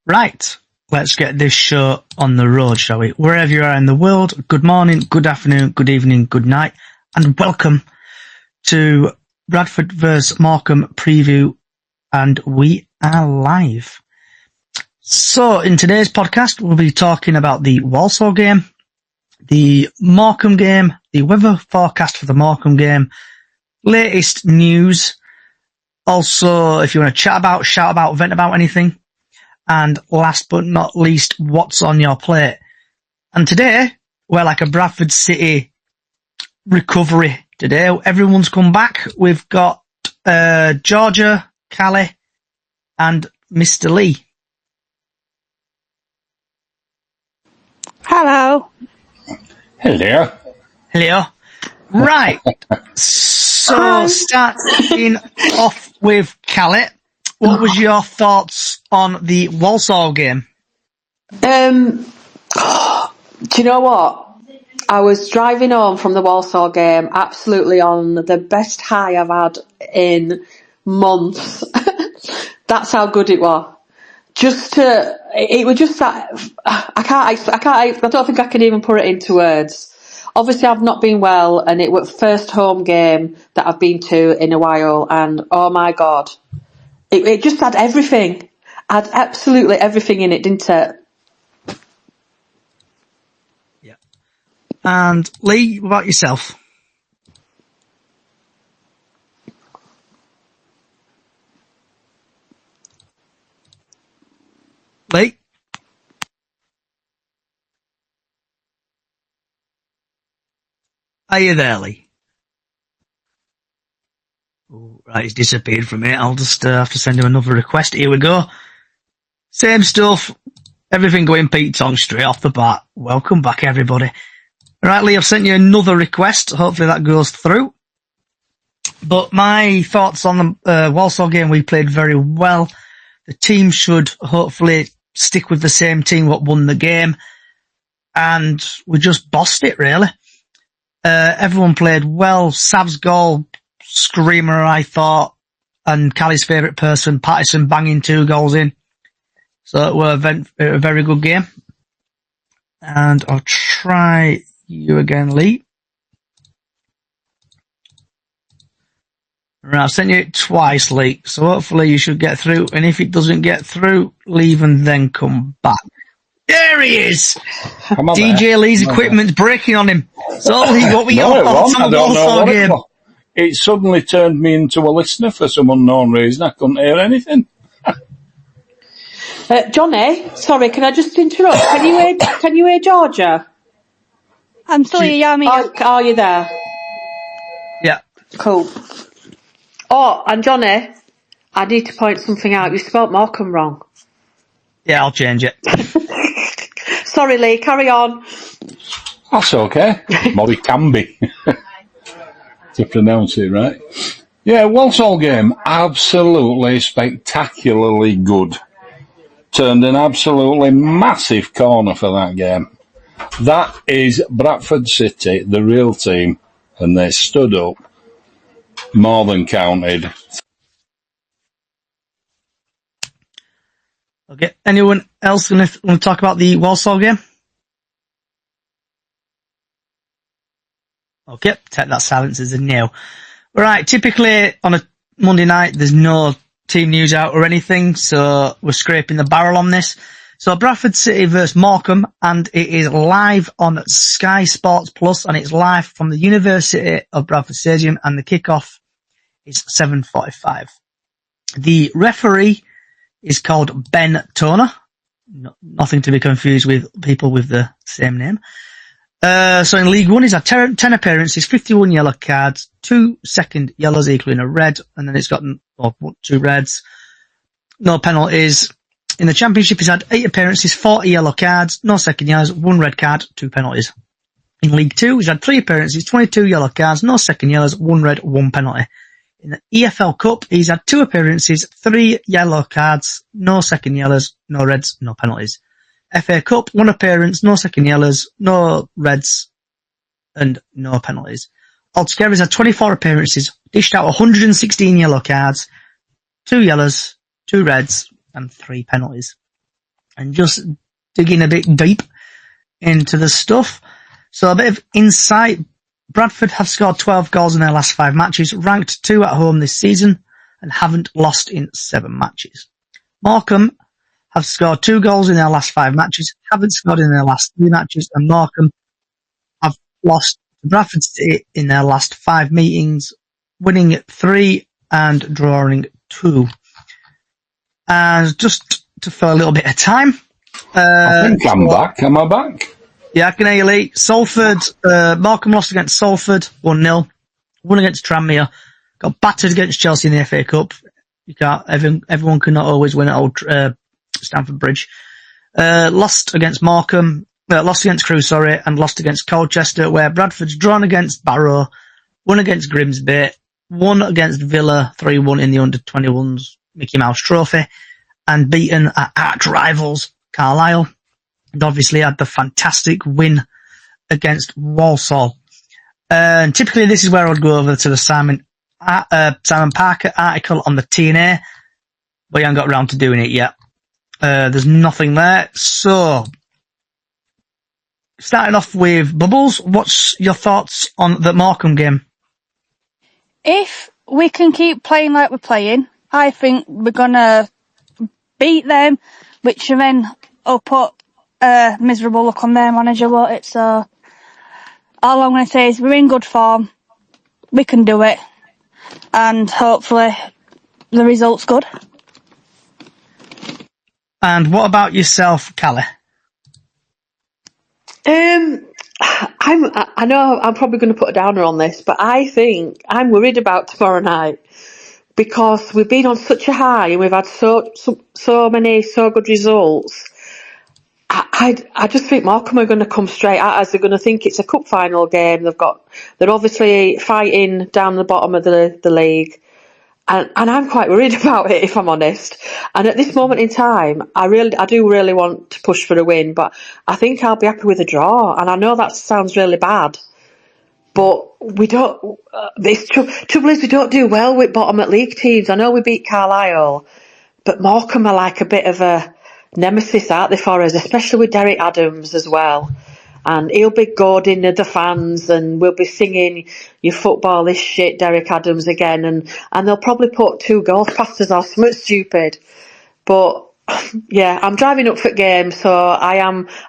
Right, let's get this show on the road, shall we? Wherever you are in the world, good morning, good afternoon, good evening, good night, and welcome to Bradford vs Morecambe preview, and we are live. So, in today's podcast, we'll be talking about the Walsall game, the Morecambe game, the weather forecast for the Morecambe game, latest news, also, if you want to chat about, shout about, vent about anything, and last but not least, what's on your plate. And today, we're like a Bradford City recovery today. Everyone's come back. We've got Georgia, Callie, and Mr. Lee. Hello. Hello. Hello. Right. So, starting off with Callie, what was your thoughts on the Walsall game? Do you know what? I was driving home from the Walsall game, absolutely on the best high I've had in months. That's how good it was. It was just that, I don't think I can even put it into words. Obviously, I've not been well, and it was first home game that I've been to in a while, and oh my God. It just had everything. Had absolutely everything in it, didn't it? Yeah. And Lee, what about yourself? Lee? Are you there, Lee? Oh, right, he's disappeared from it. I'll just have to send him another request. Here we go. Same stuff. Everything going Pete Tong straight off the bat. Welcome back, everybody. Right, Lee, I've sent you another request. Hopefully that goes through. But my thoughts on the Walsall game, we played very well. The team should hopefully stick with the same team what won the game. And we just bossed it, really. Everyone played well. Sav's goal, screamer, I thought. And Callie's favourite person, Patterson, banging 2 goals in. So it was a very good game. And I'll try you again, Lee. Right, I've sent you it twice, Lee. So hopefully you should get through. And if it doesn't get through, leave and then come back. There he is! DJ Lee's equipment's breaking on him. So, Lee, what were your thoughts on the Walsall game? It suddenly turned me into a listener for some unknown reason. I couldn't hear anything. Johnny, sorry, can I just interrupt? Can you hear Georgia? I'm still here, yeah, I'm here. Are you there? Yeah. Cool. Oh, and Johnny, I need to point something out. You spelt Morecambe wrong. Yeah, I'll change it. Sorry, Lee, carry on. That's okay. Morecambe. To pronounce it right. Yeah, Walsall game, absolutely spectacularly good. Turned an absolutely massive corner for that game. That is Bradford City, the real team, and they stood up, more than counted. Okay, anyone else want to talk about the Walsall game? Okay, take that silence as a no. Right, typically on a Monday night, there's no team news out or anything, so we're scraping the barrel on this. So Bradford City versus Morecambe, and it is live on Sky Sports Plus, and it's live from the University of Bradford Stadium, and the kickoff is 7:45. The referee is called Ben Toner. Nothing to be confused with people with the same name. So in League One, he's had 10 appearances, 51 yellow cards, 2 second yellows equaling a red, and then it's got 2 reds, no penalties. In the Championship, he's had 8 appearances, 40 yellow cards, no second yellows, 1 red card, 2 penalties. In League Two, he's had 3 appearances, 22 yellow cards, no second yellows, 1 red, 1 penalty. In the EFL Cup, he's had 2 appearances, 3 yellow cards, no second yellows, no reds, no penalties. FA Cup, 1 appearance, no second yellows, no reds, and no penalties. Altogether, he's had 24 appearances, dished out 116 yellow cards, 2 yellows, 2 reds, and 3 penalties. and just digging a bit deep into the stuff. So a bit of insight. Bradford have scored 12 goals in their last 5 matches, ranked 2 at home this season, and haven't lost in 7 matches. Morecambe have scored 2 goals in their last 5 matches, haven't scored in their last 3 matches, and Morecambe have lost to Bradford City in their last 5 meetings, winning 3 and drawing 2. And just to fill a little bit of time. I think I'm back. Am I back? Yeah, I can hear you, Lee. Salford, Morecambe lost against Salford, 1-0. Won against Tranmere. Got battered against Chelsea in the FA Cup. You can't, everyone cannot always win at Old Stamford Bridge. Lost against Morecambe, lost against Crewe, and lost against Colchester, where Bradford's drawn against Barrow, won against Grimsby, won against Villa 3-1 in the under-21s Mickey Mouse Trophy, and beaten our arch rivals Carlisle, and obviously had the fantastic win against Walsall. And typically this is where I'd go over to the Simon Parker article on the TNA, but you haven't got around to doing it yet. There's nothing there. So, starting off with Bubbles, what's your thoughts on the Morecambe game? If we can keep playing like we're playing, I think we're gonna beat them, which then will put a miserable look on their manager, won't it? So, all I'm gonna say is we're in good form, we can do it, and hopefully the result's good. And what about yourself, Callie? I know I'm probably going to put a downer on this, but I think I'm worried about tomorrow night because we've been on such a high and we've had so many so good results. I just think Morecambe are going to come straight at us. They're going to think it's a cup final game. They're obviously fighting down the bottom of the league. And I'm quite worried about it, if I'm honest. And at this moment in time, I do really want to push for a win, but I think I'll be happy with a draw. And I know that sounds really bad, but we don't. Trouble is, we don't do well with bottom at league teams. I know we beat Carlisle, but Morecambe are like a bit of a nemesis, aren't they, for us? Especially with Derek Adams as well. And he'll be goading the fans, and we'll be singing "You football is shit, Derek Adams" again, and they'll probably put 2 goals past us or something stupid. But yeah, I'm driving up for games, so I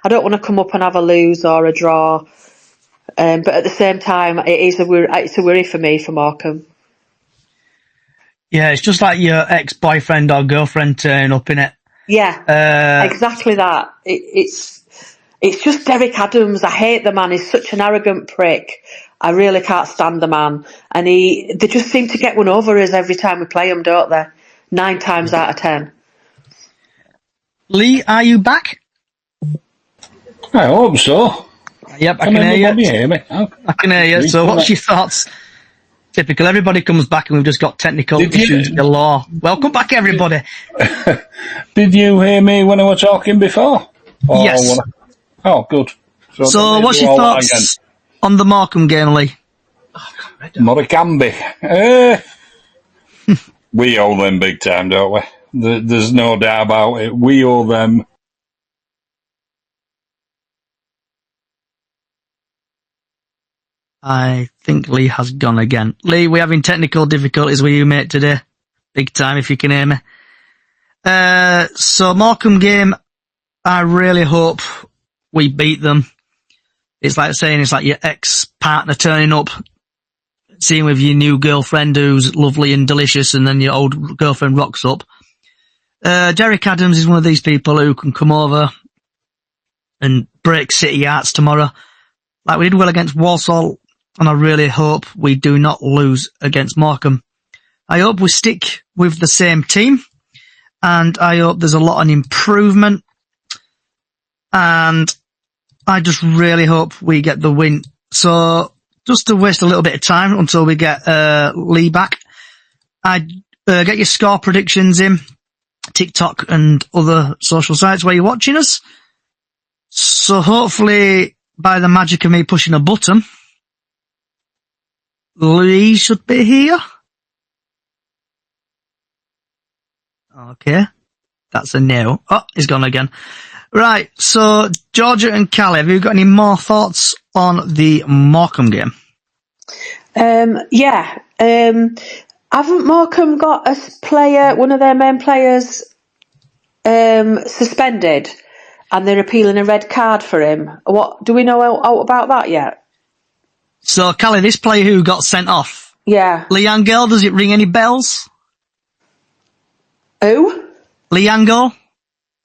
don't want to come up and have a lose or a draw. But at the same time, it's a worry for me for Morecambe. Yeah, it's just like your ex-boyfriend or girlfriend turning up, innit? Yeah, exactly that. It's just Derek Adams. I hate the man. He's such an arrogant prick. I really can't stand the man. And they just seem to get one over us every time we play him, don't they? 9 times out of 10. Lee, are you back? I hope so. Yep, I can hear you. Hear me? I can hear you. So what's your thoughts? Typical, everybody comes back and we've just got technical issues galore. Welcome back, everybody. Did you hear me when I was talking before? Yes. Oh, good. So what's your thoughts on the Morecambe game, Lee? Morecambe. We owe them big time, don't we? There's no doubt about it. We owe them. I think Lee has gone again. Lee, we're having technical difficulties with you, mate, today. Big time, if you can hear me. So Morecambe game, I really hope we beat them. It's like your ex-partner turning up, seeing with your new girlfriend who's lovely and delicious, and then your old girlfriend rocks up. Derek Adams is one of these people who can come over and break City hearts tomorrow. Like we did well against Walsall, and I really hope we do not lose against Morecambe. I hope we stick with the same team, and I hope there's a lot of improvement, and I just really hope we get the win. So, just to waste a little bit of time until we get Lee back, I'd get your score predictions in TikTok and other social sites where you're watching us. So hopefully, by the magic of me pushing a button, Lee should be here. Okay. That's a no. Oh, he's gone again. Right, so Georgia and Callie, have you got any more thoughts on the Morecambe game? Yeah. Haven't Morecambe got a player, one of their main players, suspended, and they're appealing a red card for him? What do we know out about that yet? So, Callie, this player who got sent off, Yeah. Liango, does it ring any bells? Who? Liango?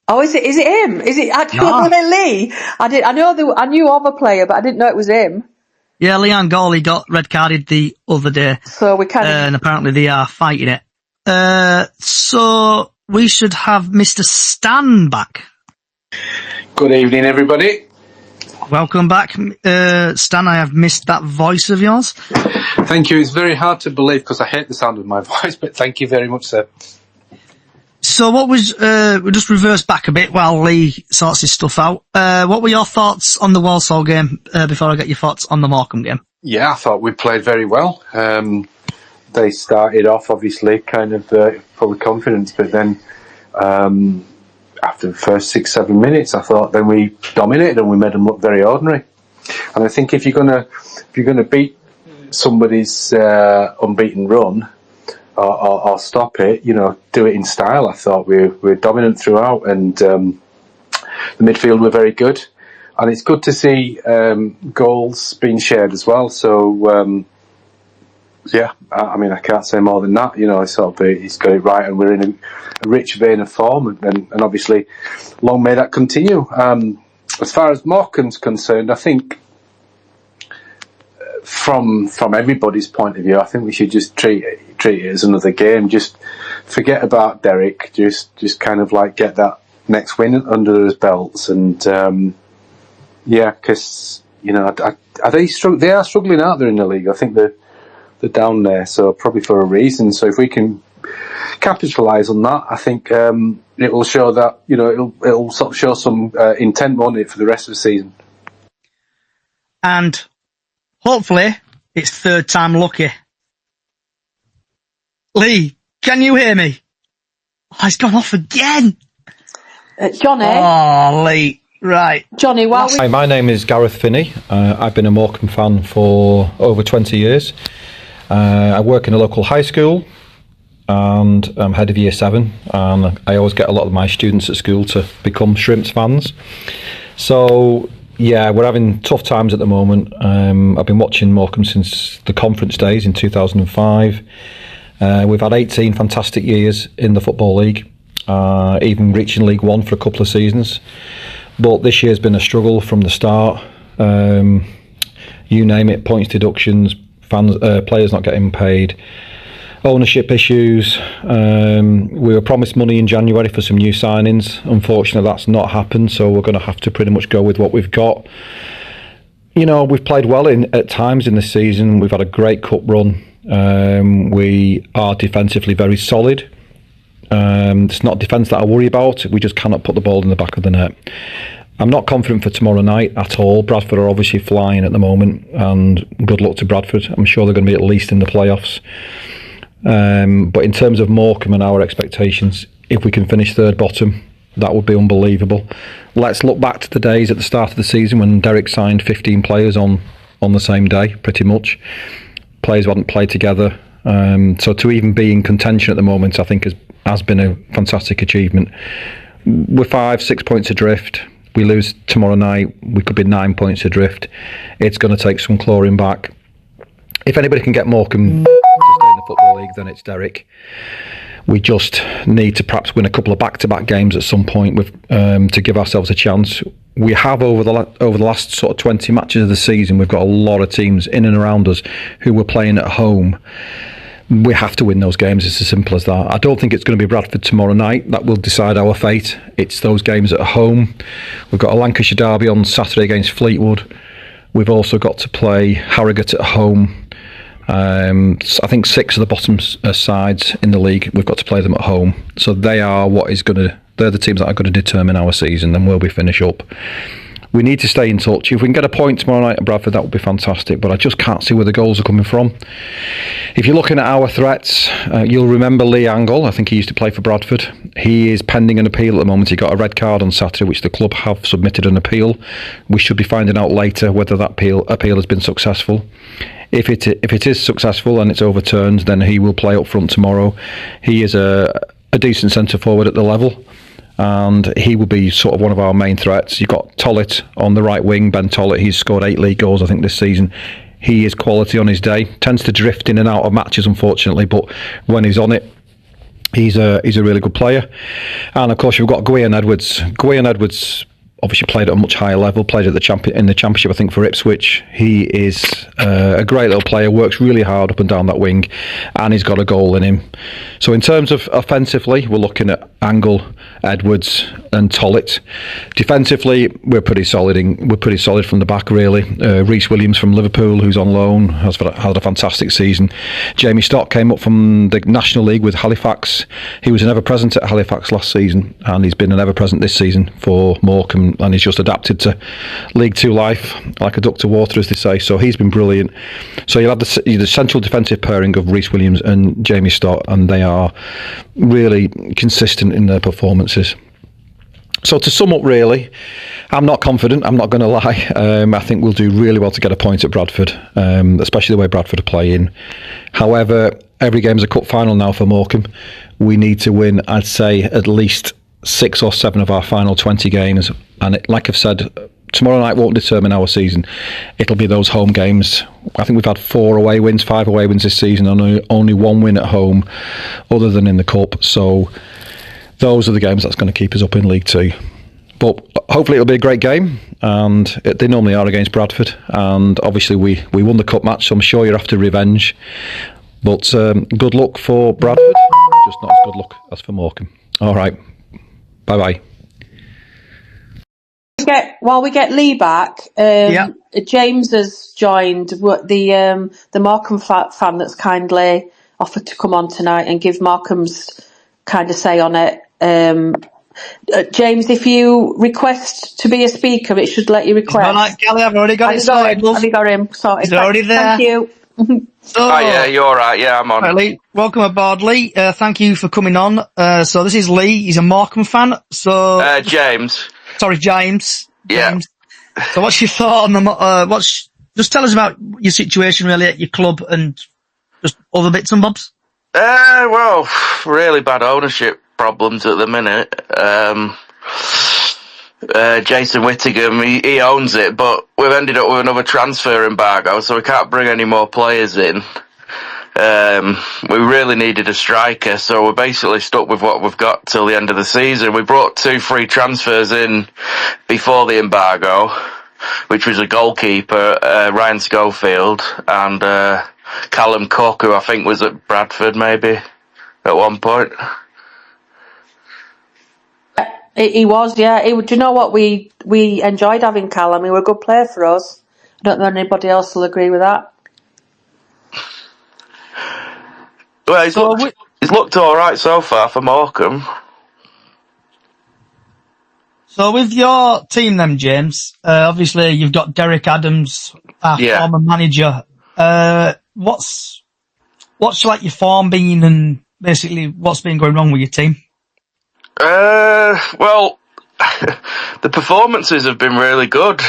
Oh, is it him? Is it actually No. Lee? I knew of a player, but I didn't know it was him. Yeah, Liango, he got red carded the other day. So we kind of... And apparently they are fighting it. So we should have Mr. Stan back. Good evening, everybody. Welcome back, Stan. I have missed that voice of yours. Thank you. It's very hard to believe because I hate the sound of my voice, but thank you very much, sir. So what was, we'll just reverse back a bit while Lee sorts his stuff out. What were your thoughts on the Walsall game, before I get your thoughts on the Morecambe game? Yeah, I thought we played very well. They started off, obviously, kind of full of confidence, but then after the first 6-7 minutes, I thought then we dominated and we made them look very ordinary. And I think if you're gonna beat somebody's unbeaten run or stop it, do it in style. I thought we were dominant throughout, and the midfield were very good. And it's good to see goals being shared as well. So yeah, I mean, I can't say more than that. He's got it right, and we're in a rich vein of form, and obviously, long may that continue. As far as Morecambe's concerned, I think from everybody's point of view, I think we should just treat it as another game. Just forget about Derek. Just kind of like get that next win under his belts, and yeah, because are they are struggling out there in the league. I think they're down there, so probably for a reason. So if we can capitalise on that, I think it will show that it'll sort of show some intent, won't it, for the rest of the season. And hopefully it's third time lucky. Lee, can you hear me? Oh, he's gone off again. Johnny. Oh, Lee. Right. Johnny, Hi, my name is Gareth Finney. I've been a Morecambe fan for over 20 years. I work in a local high school, and I'm head of Year 7, and I always get a lot of my students at school to become Shrimps fans. So, yeah, we're having tough times at the moment. I've been watching Morecambe since the conference days in 2005. We've had 18 fantastic years in the Football League, even reaching League One for a couple of seasons. But this year's been a struggle from the start. You name it, points deductions, players not getting paid, ownership issues. We were promised money in January for some new signings. Unfortunately, that's not happened, so we're going to have to pretty much go with what we've got. We've played well at times in this season. We've had a great cup run. We are defensively very solid. It's not defence that I worry about. We just cannot put the ball in the back of the net. I'm not confident for tomorrow night at all. Bradford are obviously flying at the moment, and good luck to Bradford. I'm sure they're going to be at least in the playoffs. But in terms of Morecambe and our expectations, if we can finish third bottom, that would be unbelievable. Let's look back to the days at the start of the season when Derek signed 15 players on the same day, pretty much. Players hadn't played together. So to even be in contention at the moment, I think has been a fantastic achievement. We're 5-6 points adrift. We lose tomorrow night, we could be 9 points adrift. It's going to take some clawing back. If anybody can get Morecambe to stay in the Football League, then it's Derek. We just need to perhaps win a couple of back-to-back games at some point to give ourselves a chance. We have over the last sort of 20 matches of the season, we've got a lot of teams in and around us who were playing at home. We have to win those games. It's as simple as that. I don't think it's going to be Bradford tomorrow night. That will decide our fate. It's those games at home. We've got a Lancashire derby on Saturday against Fleetwood. We've also got to play Harrogate at home. I think 6 of the bottom sides in the league, we've got to play them at home. So they're the teams that are going to determine our season and where we finish up. we need to stay in touch. If we can get a point tomorrow night at Bradford, that would be fantastic, but I just can't see where the goals are coming from. If you're looking at our threats, you'll remember Lee Angle. I think he used to play for Bradford. He is pending an appeal at the moment. He got a red card on Saturday, which the club have submitted an appeal. We should be finding out later whether that appeal has been successful. If it is successful and it's overturned, then he will play up front tomorrow. He is a decent centre forward at the level, and he will be sort of one of our main threats. You've got Tollett on the right wing, Ben Tollett. He's scored 8 league goals, I think, this season. He is quality on his day. Tends to drift in and out of matches, unfortunately, but when he's on it, he's a really good player. And of course, you've got Gwion Edwards. Gwion Edwards obviously played at a much higher level, played at in the Championship, I think, for Ipswich. He is a great little player, works really hard up and down that wing, and he's got a goal in him. So in terms of offensively, we're looking at Angle, Edwards and Tollett. Defensively, we're pretty solid from the back, really. Rhys Williams from Liverpool, who's on loan, has had a fantastic season. Jamie Stott came up from the National League with Halifax. He was an ever-present at Halifax last season, and he's been an ever-present this season for Morecambe, and he's just adapted to League Two life like a duck to water, as they say. So he's been brilliant. So you'll have the central defensive pairing of Rhys Williams and Jamie Stott, and they are really consistent in their performances. So to sum up, really, I'm not confident, I'm not going to lie. I think we'll do really well to get a point at Bradford, especially the way Bradford are playing. However, every game's a cup final now for Morecambe. We need to win, I'd say, at least 6 or 7 of our final 20 games, and like I've said, tomorrow night won't determine our season. It'll be those home games. I think we've had 5 away wins this season, and only 1 win at home other than in the cup. So those are the games that's going to keep us up in League Two. But hopefully it'll be a great game, and they normally are against Bradford, and obviously we won the cup match, so I'm sure you're after revenge. But good luck for Bradford, just not as good luck as for Morecambe. All right. Bye-bye. While we get Lee back, James has joined the Morecambe fan that's kindly offered to come on tonight and give Morecambe's kind of say on it. James, if you request to be a speaker, it should let you request. All right, Kelly, I've already got it sorted. Have you got him sorted? He's already there. Thank you. Yeah, you're all right. Yeah, I'm on. Right, Lee, welcome aboard, Lee. Thank you for coming on. So this is Lee. He's a Morecambe fan. So James. Sorry, James. Yeah. James. So what's your thought on the? Just tell us about your situation really at your club and just other bits and bobs. Well, really bad ownership problems at the minute. Jason Whittingham, he owns it, but we've ended up with another transfer embargo, so we can't bring any more players in. We really needed a striker, so we're basically stuck with what we've got till the end of the season. We brought 2 free transfers in before the embargo, which was a goalkeeper, Ryan Schofield, and Callum Cook, who I think was at Bradford maybe at one point. He was, yeah. Do you know what? We enjoyed having Callum. He was a good player for us. I don't know if anybody else will agree with that. Well, he's looked all right so far for Morecambe. So with your team then, James, obviously you've got Derek Adams, our former manager. What's like your form been, and basically what's been going wrong with your team? Well, the performances have been really good.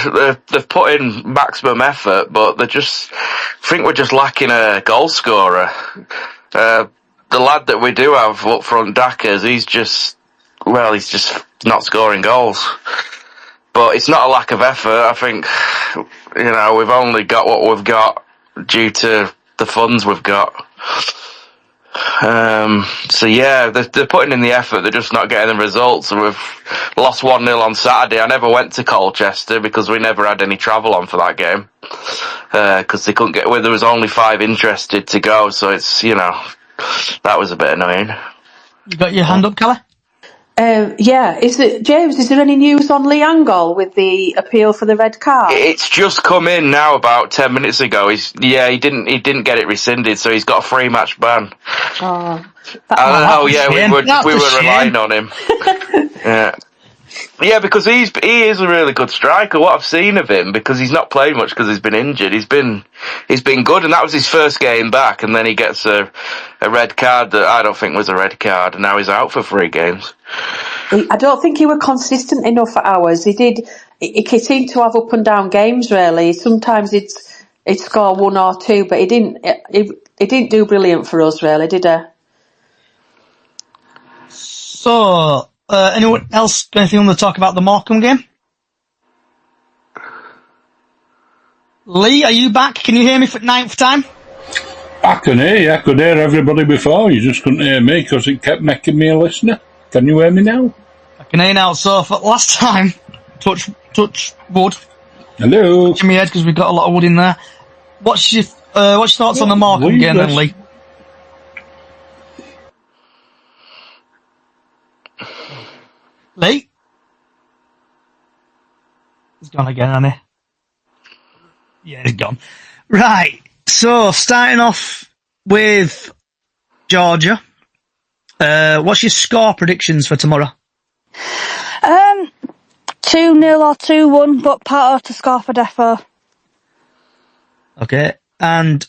They've put in maximum effort, but I think we're just lacking a goal scorer. The lad that we do have up front, Dackers, he's just not scoring goals. But it's not a lack of effort. I think, we've only got what we've got due to the funds we've got. So yeah, they're putting in the effort, they're just not getting the results. We've lost 1-0 on Saturday. I never went to Colchester because we never had any travel on for that game. Because they couldn't there was only 5 interested to go, so it's, that was a bit annoying. You got your hand up, Kelly? Yeah. James, is there any news on Lee Angle with the appeal for the red card? It's just come in now about 10 minutes ago. He didn't get it rescinded, so he's got a 3-match ban. Oh. We were relying on him. Yeah. Yeah, because he is a really good striker. What I've seen of him, because he's not played much because he's been injured, he's been good, and that was his first game back, and then he gets a red card that I don't think was a red card, and now he's out for 3 games. I don't think he was consistent enough for ours. He seemed to have up and down games, really. Sometimes he'd score 1 or 2, but he didn't do brilliant for us, really, did he? So, anyone else got anything want to talk about the Morecambe game? Lee, are you back? Can you hear me for 9th time? I can hear you. I could hear everybody before. You just couldn't hear me because it kept making me a listener. Can you hear me now? I can hear you now. So, for last time, touch wood. Hello. Touching my head because we've got a lot of wood in there. What's your thoughts on the Morecambe game then, Lee? Lee? He's gone again, hasn't he? Yeah, he's gone. Right, so starting off with Georgia. What's your score predictions for tomorrow? 2-0 or 2-1, but Pato to score for defo. Okay, and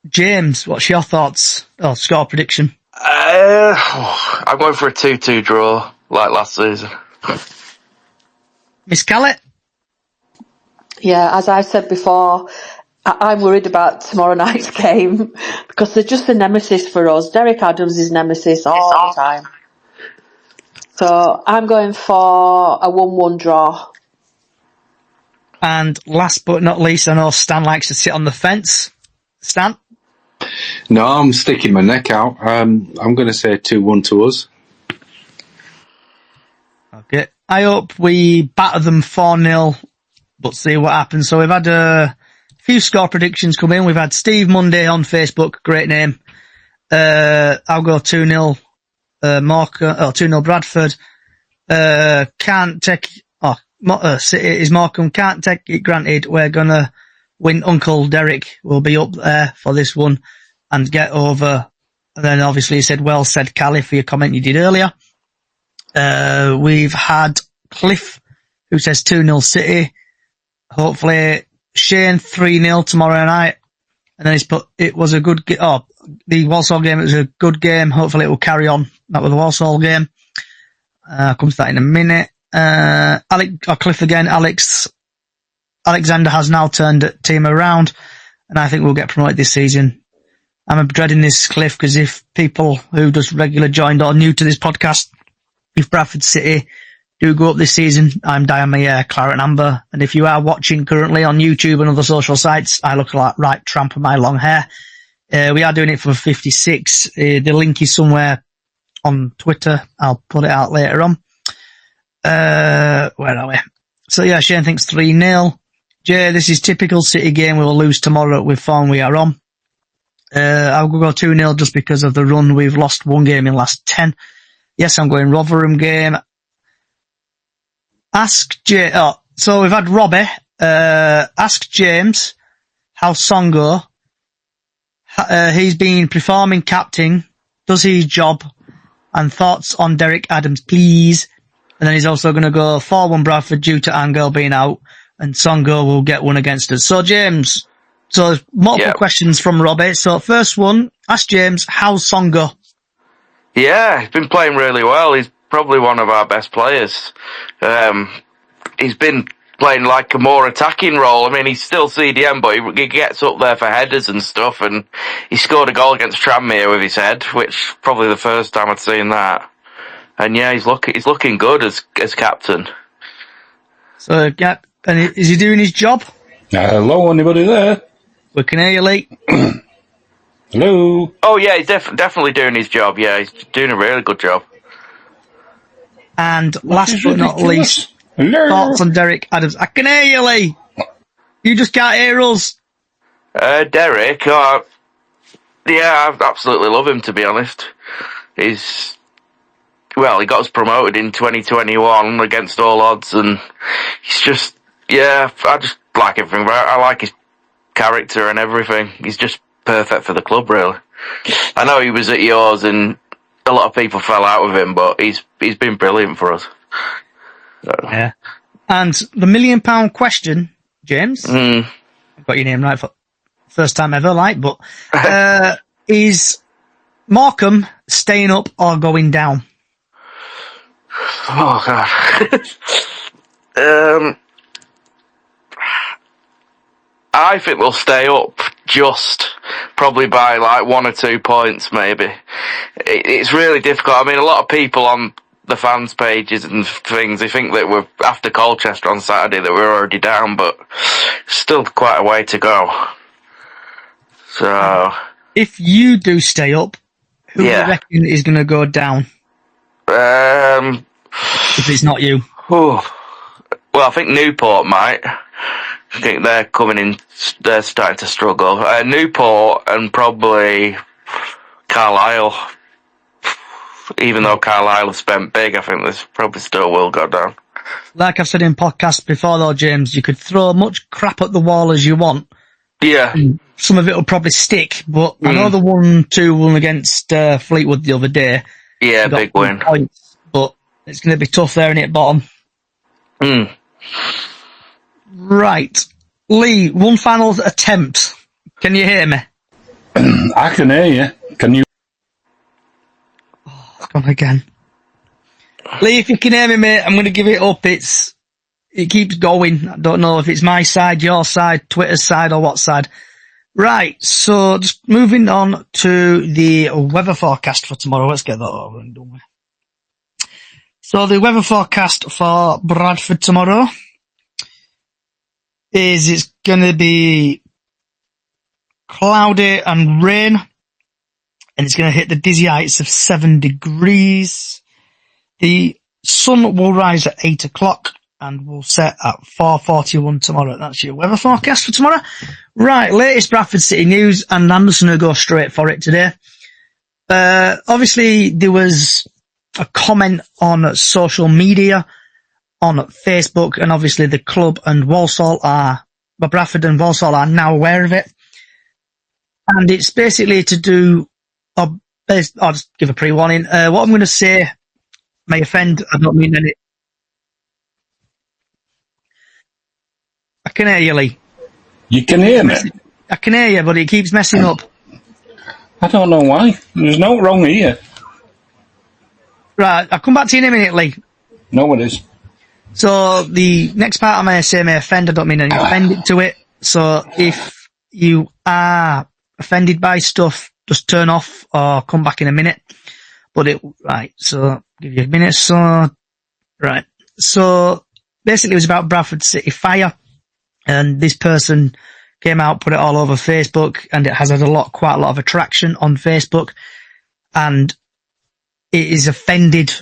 James, what's your thoughts? Oh, score prediction. I'm going for a 2-2 draw, like last season. Miss Callett? Yeah, as I said before, I'm worried about tomorrow night's game because they're just a nemesis for us. Derek Adams is nemesis all the time. So I'm going for a 1-1 draw. And last but not least, I know Stan likes to sit on the fence. Stan? No, I'm sticking my neck out. I'm going to say 2-1 to us. Okay. I hope we batter them 4-0, but see what happens. So we've had a few score predictions come in. We've had Steve Monday on Facebook, great name. I'll go 2-0 Morecambe, 2-0 Bradford. City is Morecambe, can't take it granted. We're gonna win. Uncle Derek will be up there for this one and get over. And then obviously he said, well said, Callie, for your comment you did earlier. We've had Cliff, who says 2-0 City. Hopefully Shane 3-0 tomorrow night. And then he's put, it was a good the Walsall game, it was a good game. Hopefully it will carry on. That was the Walsall game. Comes to that in a minute. Cliff again, Alexander has now turned the team around, and I think we'll get promoted this season. I'm dreading this, Cliff, because if people who just regular joined or new to this podcast, if Bradford City do go up this season, I'm dyeing my hair claret and amber. And if you are watching currently on YouTube and other social sites, I look like right tramp with my long hair. We are doing it for 56. The link is somewhere on Twitter. I'll put it out later on. Where are we? So yeah, Shane thinks 3-0. Jay, this is typical City game. We will lose tomorrow with form we are on. I'll go 2-0 just because of the run. We've lost 1 game in last 10. Yes, I'm going Rotherham game. Ask Jay. Oh, so we've had Robbie. Ask James how Songo. He's been performing captain. Does his job? And thoughts on Derek Adams, please. And then he's also going to go 4-1 Bradford due to Angel being out, and Songo will get 1 against us. So James, multiple questions from Robbie. So first one, ask James, how's Songo? Yeah, he's been playing really well. He's probably one of our best players. He's been playing like a more attacking role. I mean, he's still CDM, but he gets up there for headers and stuff, and he scored a goal against Tranmere with his head, which probably the first time I'd seen that. And yeah, he's looking good as captain. So, and is he doing his job? Hello, anybody there? We can hear you, Lee. Hello. Oh yeah, he's definitely doing his job. Yeah, he's doing a really good job. And last but not least, thoughts on Derek Adams. I can hear you, Lee. You just can't hear us. Derek, yeah, I absolutely love him, to be honest. He got us promoted in 2021 against all odds, and he's just, I just like everything. I like his character and everything. He's just perfect for the club, really. I know he was at yours, and a lot of people fell out with him, but he's been brilliant for us. Yeah. And the £1 million question, James, I've got your name right for first time ever, but is Morecambe staying up or going down? Oh God. I think they'll stay up, just probably by like 1 or 2 points, maybe. It's really difficult. I mean, a lot of people on the fans' pages and things, they think that we're after Colchester on Saturday that we're already down, but still quite a way to go. So, if you do stay up, who do you reckon is going to go down? If it's not you. Well, I think Newport might. I think they're coming in, they're starting to struggle. Newport and probably Carlisle. Even though Carlisle have spent big, I think this probably still will go down. Like I've said in podcasts before though, James, you could throw much crap at the wall as you want. Yeah. Some of it will probably stick, but I know the 1-2 against Fleetwood the other day. Yeah, big win. Points, but it's going to be tough there in it bottom. Right. Lee, one final attempt. Can you hear me? I can hear you. Can you? Oh, it's gone again. Lee, if you can hear me, mate, I'm going to give it up. It keeps going. I don't know if it's my side, your side, Twitter's side, or what side. Right, so just moving on to the weather forecast for tomorrow. Let's get that over and done with. So the weather forecast for Bradford tomorrow is it's going to be cloudy and rain, and it's going to hit the dizzy heights of 7 degrees. The sun will rise at 8 o'clock and will set at 4:41 tomorrow. That's your weather forecast for tomorrow. Right, latest Bradford City news, and I'm just going to go straight for it today. Obviously, there was a comment on social media, on Facebook, and obviously the club and Bradford and Walsall are now aware of it. And it's basically to do, I'll just give a pre-warning. What I'm going to say may offend, I don't mean any. I can hear you, Lee. You can hear me? I can hear you, but it keeps messing up. I don't know why. There's no wrong here. Right, I'll come back to you in a minute, Lee. No, it is. So the next part I may say may offend, I don't mean any offended to it. So if you are offended by stuff, just turn off or come back in a minute. Right, so give you a minute. So basically it was about Bradford City Fire, and this person came out, put it all over Facebook, and it has had quite a lot of attraction on Facebook, and it is offended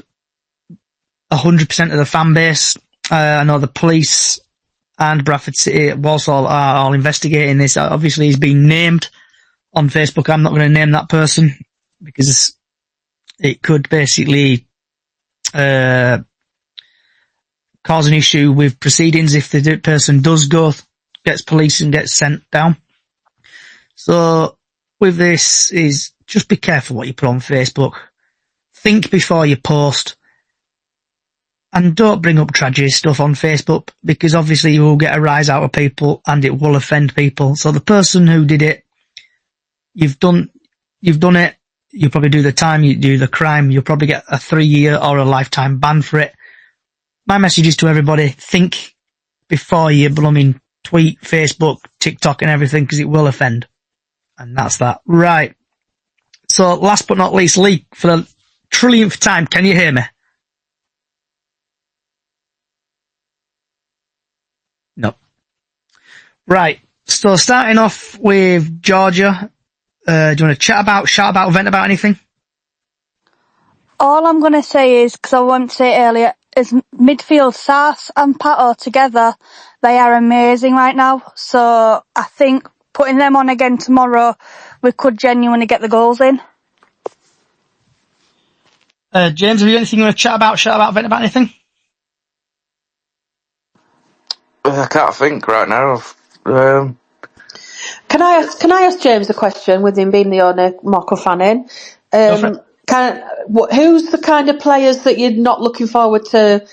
100% of the fan base. I know the police and Bradford City, Walsall are all investigating this. Obviously, he's been named on Facebook. I'm not going to name that person because it could basically cause an issue with proceedings if the person gets police and gets sent down. So with this is just be careful what you put on Facebook. Think before you post. And don't bring up tragedy stuff on Facebook, because obviously you will get a rise out of people and it will offend people. So the person who did it, you've done it, you'll probably do the time, you do the crime, you'll probably get a 3-year or a lifetime ban for it. My message is to everybody, think before you tweet, Facebook, TikTok and everything, because it will offend. And that's that. Right. So last but not least, Lee, for the trillionth time, can you hear me? No. Right. So starting off with Georgia, do you want to shout about, vent about anything? All I'm going to say is, because I wanted to say it earlier, is midfield Sars and Pato together, they are amazing right now. So I think putting them on again tomorrow, we could genuinely get the goals in. James, have you got anything you want to chat about, vent about anything? I can't think right now. Can I ask James a question, with him being the only Morecambe fan in? Who's the kind of players that you're not looking forward to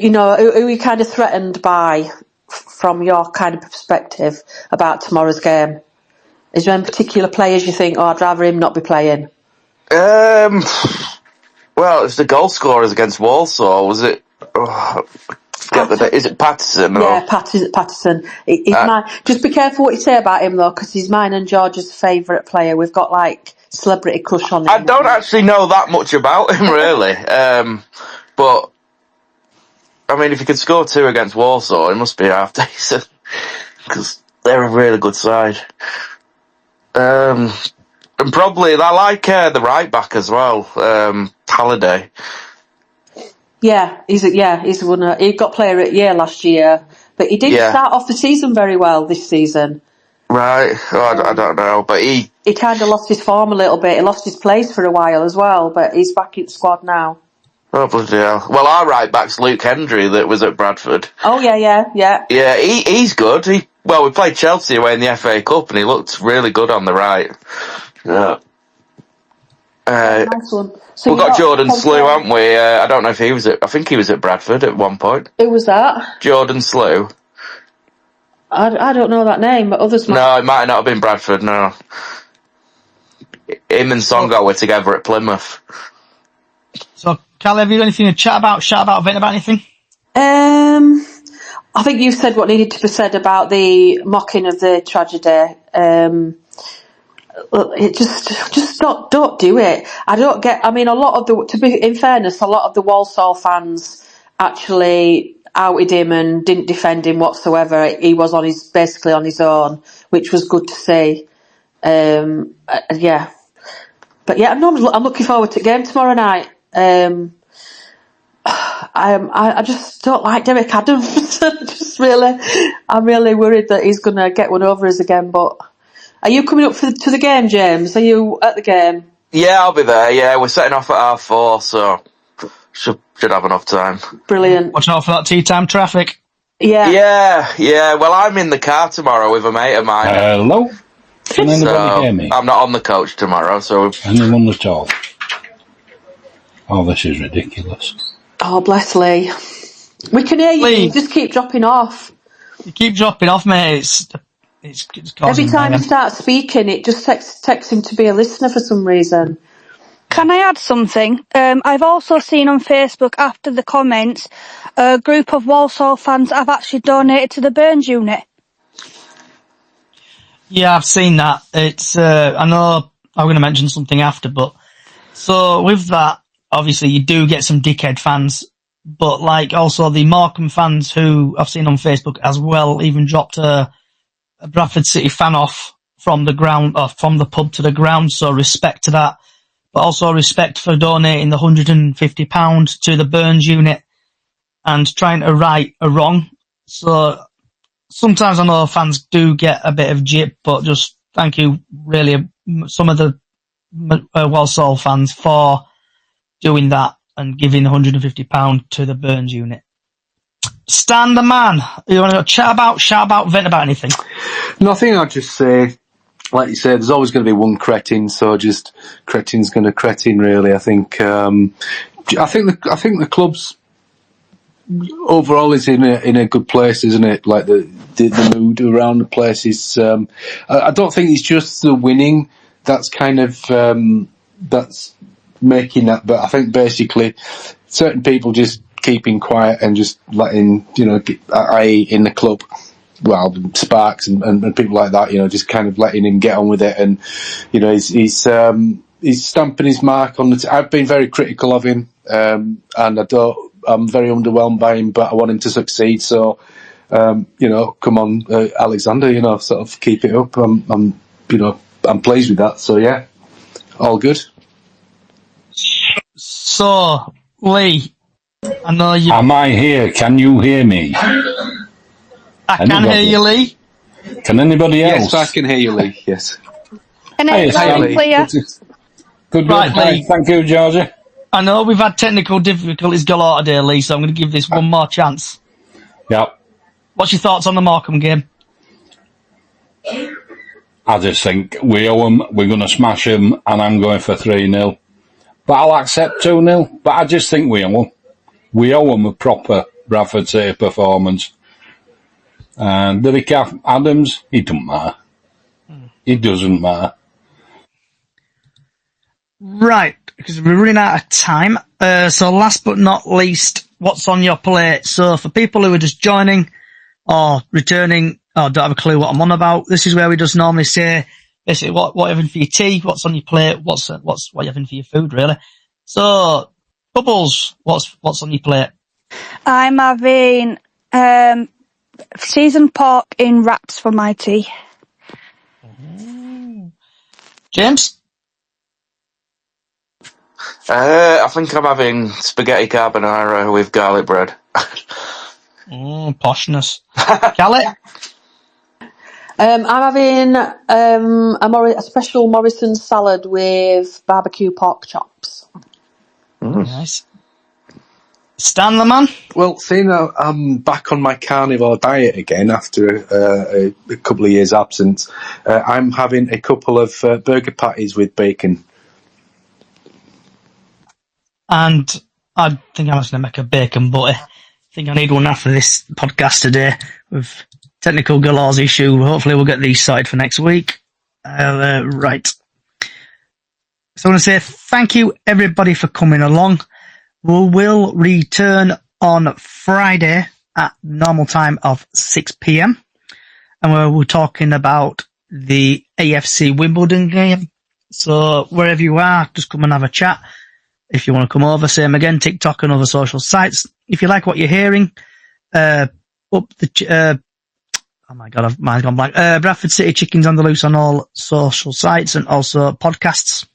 who are you kind of threatened by from your kind of perspective about tomorrow's game? Is there any particular players you think, I'd rather him not be playing? Well, it's the goal scorers against Walsall, was it? Is it Patterson? Yeah, Patterson. Just be careful what you say about him, though, because he's mine and George's favourite player. We've got, celebrity crush on him. I don't actually know that much about him, really. But, I mean, if he could score 2 against Walsall, it must be half decent. Because they're a really good side. And probably, I like the right back as well, Halliday. Yeah, he's a winner. He got player at year last year, but he didn't start off the season very well this season. Right, I don't know, but he kind of lost his form a little bit. He lost his place for a while as well, but he's back in the squad now. Oh, bloody hell. Well, our right back's Luke Hendry that was at Bradford. Oh, yeah. Yeah, he's good. We played Chelsea away in the FA Cup and he looked really good on the right. Yeah. Nice one. So we've got Jordan Slew, haven't we? I don't know if I think he was at Bradford at one point. Who was that? Jordan Slew. I don't know that name, but others might. No, it might not have been Bradford, no. Him and Songo were together at Plymouth. So, Callie, have you got anything to chat about, vent about anything? I think you've said what needed to be said about the mocking of the tragedy. It just don't do it. I don't get. I mean, in fairness, a lot of the Walsall fans actually outed him and didn't defend him whatsoever. He was basically on his own, which was good to see. Yeah, but yeah, I'm looking forward to the game tomorrow night. I just don't like Derek Adams. I'm really worried that he's going to get one over us again. But are you coming up to the game, James? Are you at the game? Yeah, I'll be there. Yeah, we're setting off at 4:30, so should have enough time. Brilliant. Watch out for that tea time traffic. Yeah. Yeah. Well, I'm in the car tomorrow with a mate of mine. Hello? Can anybody hear me? I'm not on the coach tomorrow, so... Anyone at all? Oh, this is ridiculous. Oh, bless Lee. We can hear you. Lee. You just keep dropping off. You keep dropping off, mate. It's Every time he starts speaking, it just takes him to be a listener for some reason. Can I add something? I've also seen on Facebook after the comments a group of Walsall fans have actually donated to the Burns unit. Yeah, I've seen that. It's I know I'm going to mention something after, but so with that, obviously you do get some dickhead fans, but also the Morecambe fans who I've seen on Facebook as well even dropped a Bradford City fan off from the ground, or from the pub to the ground, so respect to that. But also respect for donating the £150 to the Burns unit and trying to right a wrong. So sometimes I know fans do get a bit of jip, but just thank you, really, some of the Walsall fans for doing that and giving £150 to the Burns unit. Stan the man, you want to chat about, vent about anything? Nothing, I'll just say, like you said, there's always going to be one cretin, so just cretin's going to cretin, really. I think the club's overall is in a good place, isn't it? Like the mood around the place is. I don't think it's just the winning that's kind of that's making that, but I think basically certain people just keeping quiet and just letting i.e. in the club, well, Sparks and people like that, just kind of letting him get on with it, and he's stamping his mark on the. I've been very critical of him, and I'm very underwhelmed by him, but I want him to succeed. So, come on, Alexander, sort of keep it up. I'm pleased with that. So yeah, all good. So, Lee, I know you. Am I here? Can you hear me? I can hear you, Lee. Can anybody else? Yes, I can hear you, Lee. Yes. And it's loud and clear. Good. Right, Hi. Lee. Thank you, Georgie. I know we've had technical difficulties galore today, Lee, so I'm going to give this one more chance. Yep. What's your thoughts on the Morecambe game? I just think we owe them, we're going to smash them, and I'm going for 3-0. But I'll accept 2-0, but I just think we owe them. We owe them a proper Bradford City performance. And Derek Adams, it doesn't matter. It doesn't matter. Right, because we're running out of time. So last but not least, what's on your plate? So for people who are just joining or returning or don't have a clue what I'm on about, this is where we just normally say, basically, what you're having for your tea, what's on your plate, what you're having for your food, really. So, Bubbles, what's on your plate? I'm having seasoned pork in wraps for my tea. James? I think I'm having spaghetti carbonara with garlic bread. Poshness. Callie? I'm having a special Morrison salad with barbecue pork chops. Nice. Stan the man? Well, seeing I'm back on my carnivore diet again after a couple of years' absence, I'm having a couple of burger patties with bacon. And I think I'm just going to make a bacon butty. I think I need one after this podcast today with technical galores issue. Hopefully we'll get these sorted for next week. Right. So I want to say thank you everybody for coming along. We will return on Friday at normal time of 6 p.m. And we're talking about the AFC Wimbledon game. So wherever you are, just come and have a chat. If you want to come over, same again, TikTok and other social sites. If you like what you're hearing, oh my God, I've gone blank. Bradford City Chickens on the Loose on all social sites and also podcasts.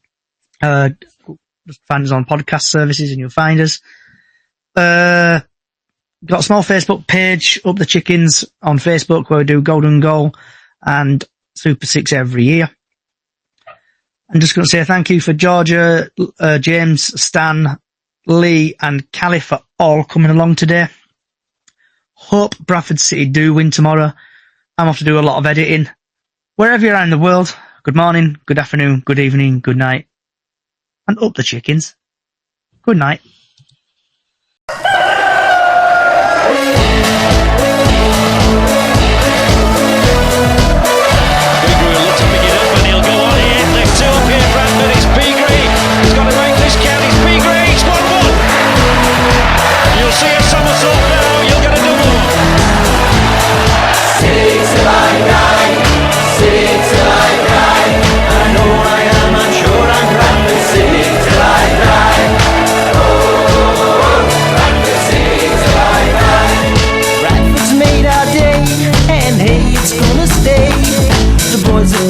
Just find us on podcast services and you'll find us. Got a small Facebook page, Up the Chickens on Facebook, where we do Golden Goal and Super 6 every year. I'm just going to say thank you for Georgia, James, Stan, Lee and Callie for all coming along today. Hope Bradford City do win tomorrow. I'm off to do a lot of editing. Wherever you are in the world, good morning, good afternoon, good evening, good night. And up the chickens. Good night.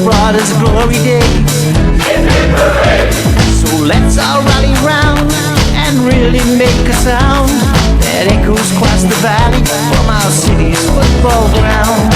Brought us glory days. So let's all rally round and really make a sound that echoes across the valley from our city's football ground.